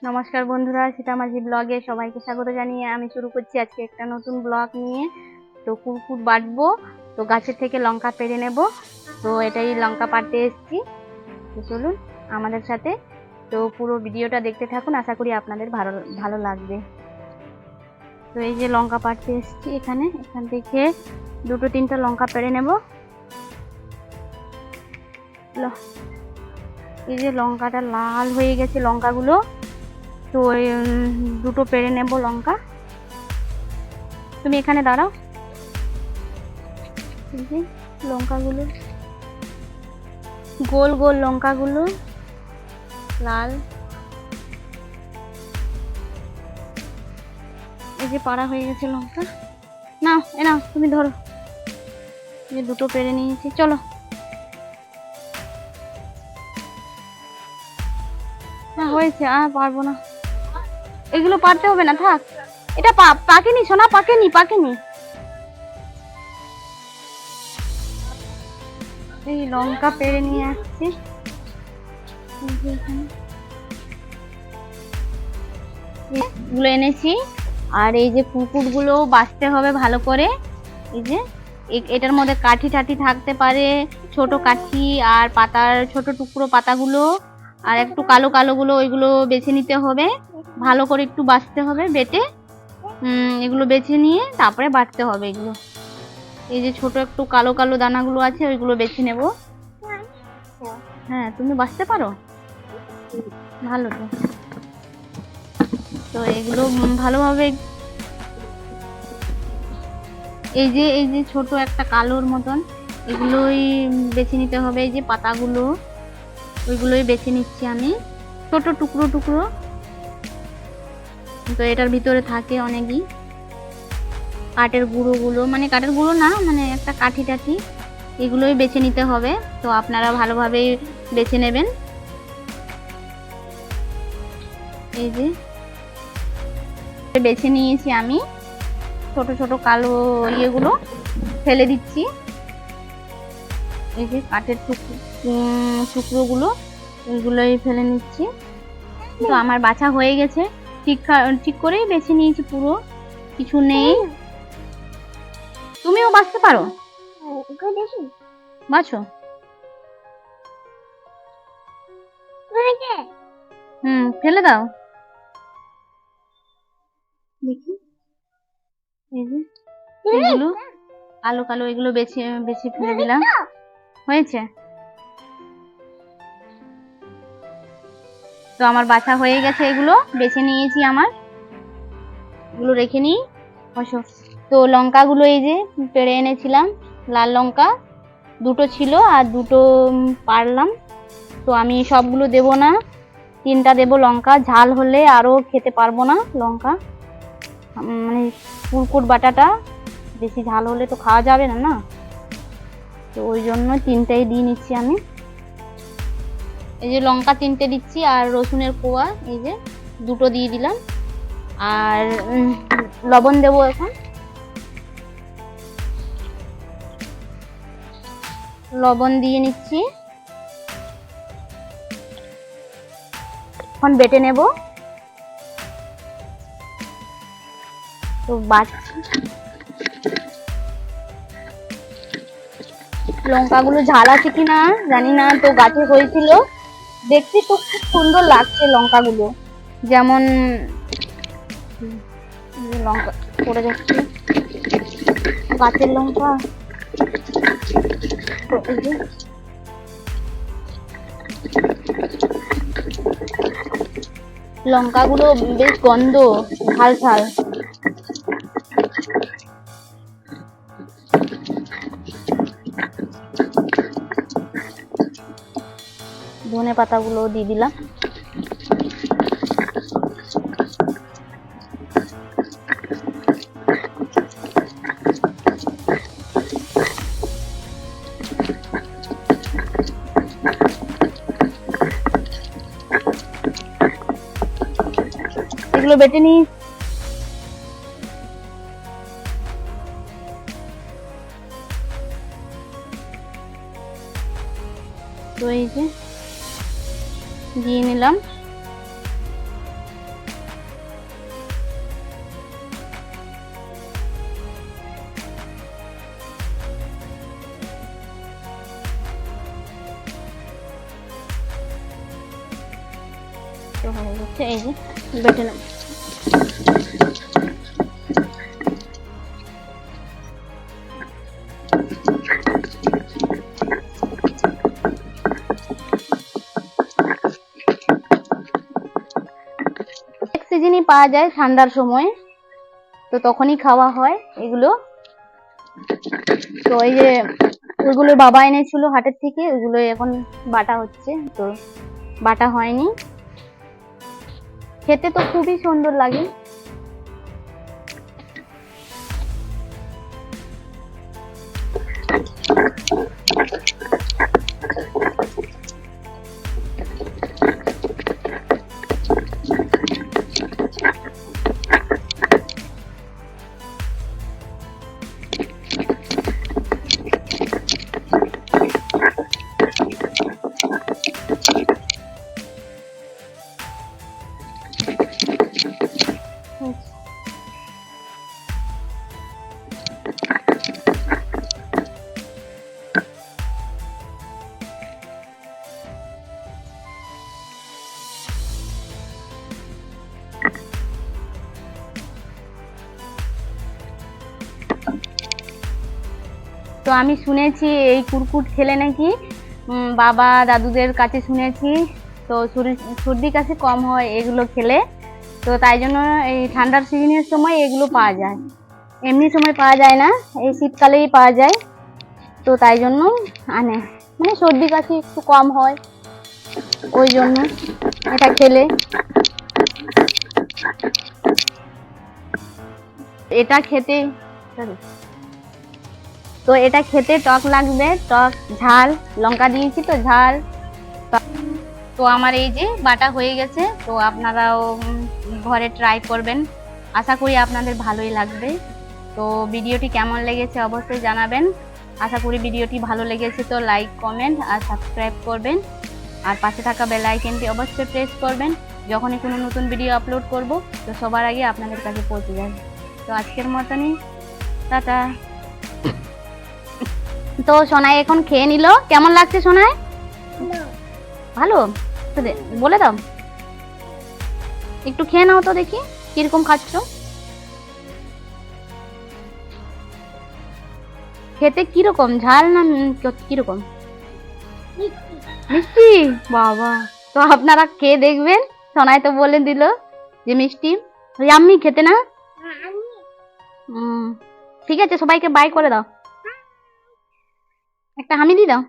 নমস্কার বন্ধুরা, সীতামাঝি ব্লগে সবাইকে স্বাগত জানিয়ে আমি শুরু করছি আজকে একটা নতুন ব্লগ নিয়ে। তো কুকুর বাটবো, তো গাছের থেকে লঙ্কা পেড়ে নেব। তো এটাই লঙ্কা পাড়তে এসেছি। তো চলুন আমাদের সাথে, তো পুরো ভিডিওটা দেখতে থাকুন, আশা করি আপনাদের ভালো ভালো লাগবে। তো এই যে লঙ্কা পাড়তে এসেছি, এখান থেকে দুটো তিনটা লঙ্কা পেড়ে নেব। এই যে লঙ্কাটা লাল হয়ে গেছে লঙ্কাগুলো, তো দুটো পেড়ে নেব লঙ্কা। তুমি এখানে দাঁড়াও। এই যে লঙ্কাগুলো, গোল গোল লঙ্কাগুলো লাল, এই যে পাড়া হয়ে গেছে লঙ্কা। না নাও তুমি ধরো, যে দুটো পেড়ে নিয়েছি। চলো, না হয়েছে, আর পারবো না, এগুলো পারতে হবে না, থাক। এটা পাকেনি সোনা, পাকেনি। এই লঙ্কা পেড়ে নিয়ে আসছি, গুলো এনেছি। আর এই যে কুকুরগুলো বাছতে হবে ভালো করে। এই যে এটার মধ্যে কাঠি টাঠি থাকতে পারে, ছোট কাঠি আর পাতার ছোট টুকরো পাতাগুলো আর একটু কালো কালো গুলো, ওইগুলো বেছে নিতে হবে ভালো করে, একটু বাছতে হবে বেটে। এগুলো বেছে নিয়ে তারপরে বাটতে হবে এগুলো। এই যে ছোট একটু কালো কালো দানাগুলো আছে, ওইগুলো বেছে নেব। হ্যাঁ, তুমি বাছতে পারো, ভালো তো। তো এগুলো ভালোভাবে, এই যে ছোট একটা কালোর মতন, এগুলোই বেছে নিতে হবে। এই যে পাতাগুলো, ওইগুলোই বেছে নিচ্ছি আমি, ছোট টুকরো টুকরো। তো এটার ভিতরে থাকে অনেকই কাঠের গুঁড়োগুলো, মানে কাঠের গুঁড়ো না, মানে একটা কাঠি টাঠি, এগুলোই বেছে নিতে হবে। তো আপনারা ভালোভাবে বেছে নেবেন। এই যে বেছে নিয়েছি আমি, ছোট ছোট কালো ইয়েগুলো ফেলে দিচ্ছি। এই যে কাঠের টুকরোগুলো, এগুলোই ফেলে নিচ্ছি। তো আমার বাছা হয়ে গেছে, ঠিক করেই বেছে নিয়েছি, পুরো কিছু নেই। তুমিও বাছতে পারো, বাছো। ফেলে দাও দেখি। এই যে এগুলো কালো কালো, এগুলো বেছে বেছে ফেলে দিলাম। হয়েছে, তো আমার বাছা হয়ে গেছে, এগুলো বেছে নিয়েছি, এগুলো রেখে নিই। তো লঙ্কাগুলো এই যে পেড়ে এনেছিলাম, লাল লঙ্কা দুটো ছিল আর দুটো পারলাম। তো আমি সবগুলো দেব না, তিনটা দেব লঙ্কা, ঝাল হলে আরো খেতে পারবো না লঙ্কা, মানে কুকুর বাটাটা বেশি ঝাল হলে তো খাওয়া যাবে না না। তো ওই জন্য তিনটাই দিয়ে নিচ্ছি আমি। এই যে লঙ্কা তিনটে দিচ্ছি, আর রসুনের কোয়া এই যে দুটো দিয়ে দিলাম, আর লবণ দেবো এখন। লবণ দিয়ে নিচ্ছি, এখন বেটে নেব। তো বাটছি, লঙ্কাগুলো ঝাল আছে কিনা জানি না, তো গাছে হয়েছিল, দেখতে তো খুব সুন্দর লাগছে লঙ্কাগুলো, যেমন লঙ্কা পড়ে যাচ্ছে, গাছের লঙ্কা। তো এই যে লঙ্কাগুলো বেশ গন্ধ, ঝাল ঝাল। ধনে পাতাগুলো দিয়ে দিলাম। এগুলো বেটে নিই। তো এই যে দিয়ে নিলাম। তো হয়ে গেছে, এই যে বেটে নেব। এক সিজনই পাওয়া যায় ঠান্ডার সময়, তো তখনই খাওয়া হয় এগুলো। তো এই যে ওইগুলো বাবা এনেছিল হাটের থেকে, ওইগুলো এখন বাটা হচ্ছে, তো বাটা হয়নি। খেতে তো খুবই সুন্দর লাগে। তো আমি শুনেছি এই কুরকুট খেলে নাকি বাবা দাদুদের কাছে শুনেছি তো সর্দি কাশি কম হয় এগুলো খেলে। তো তাই জন্য এই ঠান্ডার সিজনের সময় এগুলো পাওয়া যায়, এমনি সময় পাওয়া যায় না, এই শীতকালেই পাওয়া যায়। তো তাই জন্য আনে, মানে সর্দি কাশি একটু কম হয়, ওই জন্য এটা খেলে। এটা খেতে তো এটা খেতে টক লাগবে, টক ঝাল, লঙ্কা দিয়েছি তো ঝাল। তো আমার এই যে বাটা হয়ে গেছে, তো আপনারাও ঘরে ট্রাই করবেন, আশা করি আপনাদের ভালোই লাগবে। তো ভিডিওটি কেমন লেগেছে অবশ্যই জানাবেন। আশা করি ভিডিওটি ভালো লেগেছে, তো লাইক কমেন্ট আর সাবস্ক্রাইব করবেন, আর পাশে থাকা বেল আইকনটি অবশ্যই প্রেস করবেন। যখনই কোনো নতুন ভিডিও আপলোড করব তো সবার আগে আপনাদের কাছে পৌঁছে যাবে। তো আজকের মতনই টাটা। তো সোনাই এখন খেয়ে নিল, কেমন লাগছে সোনাই? ভালো তো বলে দাও, একটু খেয়ে নাও তো দেখি কিরকম খাচ্ছ। খেতে কিরকম, ঝাল না কিরকম? মিষ্টি। বাবা, তো আপনারা খেয়ে দেখবেন। সোনাই তো বলে দিল যে মিষ্টি, ইয়াম্মি খেতে না? ঠিক আছে, সবাইকে বাই করে দাও, একটা হামি দিয়ে দাও।